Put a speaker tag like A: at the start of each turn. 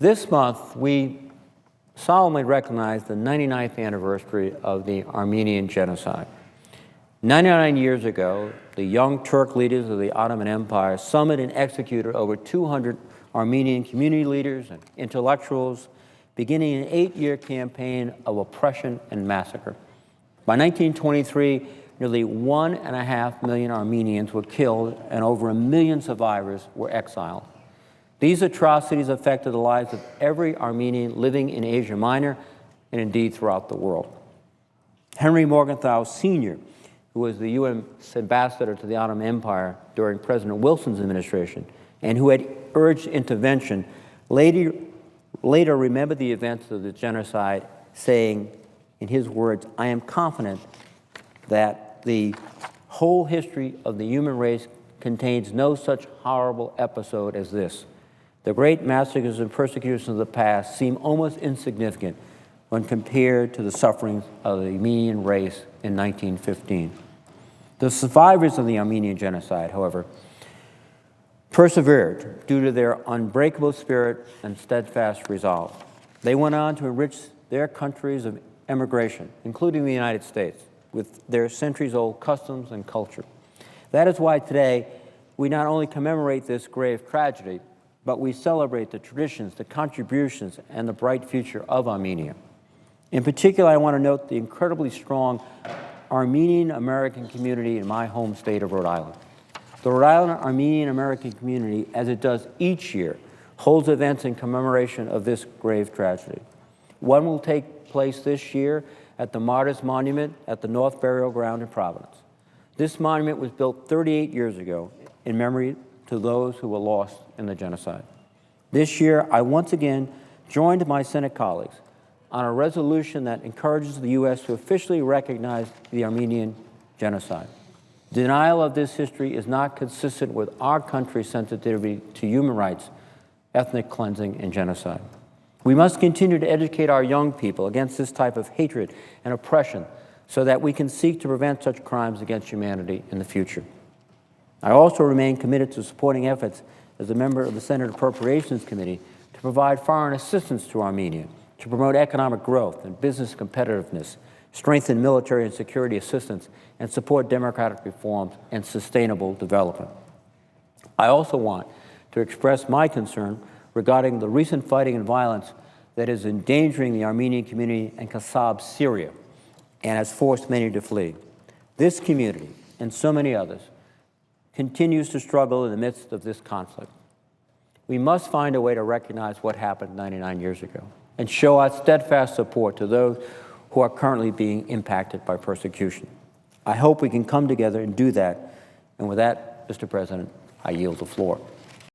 A: This month, we solemnly recognize the 99th anniversary of the Armenian Genocide. 99 years ago, the Young Turk leaders of the Ottoman Empire summoned and executed over 200 Armenian community leaders and intellectuals, beginning an 8-year campaign of oppression and massacre. By 1923, nearly 1.5 million Armenians were killed and over 1 million survivors were exiled. These atrocities affected the lives of every Armenian living in Asia Minor and indeed throughout the world. Henry Morgenthau Sr., who was the UN ambassador to the Ottoman Empire during President Wilson's administration and who had urged intervention, later remembered the events of the genocide, saying, in his words, "I am confident that the whole history of the human race contains no such horrible episode as this. The great massacres and persecutions of the past seem almost insignificant when compared to the sufferings of the Armenian race in 1915. The survivors of the Armenian Genocide, however, persevered due to their unbreakable spirit and steadfast resolve. They went on to enrich their countries of emigration, including the United States, with their centuries-old customs and culture. That is why today we not only commemorate this grave tragedy, but we celebrate the traditions, the contributions, and the bright future of Armenia. In particular, I want to note the incredibly strong Armenian American community in my home state of Rhode Island. The Rhode Island Armenian American community, as it does each year, holds events in commemoration of this grave tragedy. One will take place this year at the Martyrs Monument at the North Burial Ground in Providence. This monument was built 38 years ago in memory to those who were lost in the genocide. This year, I once again joined my Senate colleagues on a resolution that encourages the U.S. to officially recognize the Armenian Genocide. Denial of this history is not consistent with our country's sensitivity to human rights, ethnic cleansing, and genocide. We must continue to educate our young people against this type of hatred and oppression so that we can seek to prevent such crimes against humanity in the future. I also remain committed to supporting efforts as a member of the Senate Appropriations Committee to provide foreign assistance to Armenia, to promote economic growth and business competitiveness, strengthen military and security assistance, and support democratic reforms and sustainable development. I also want to express my concern regarding the recent fighting and violence that is endangering the Armenian community in Kasab, Syria, and has forced many to flee. This community, and so many others, continues to struggle in the midst of this conflict. We must find a way to recognize what happened 99 years ago and show our steadfast support to those who are currently being impacted by persecution. I hope we can come together and do that. And with that, Mr. President, I yield the floor.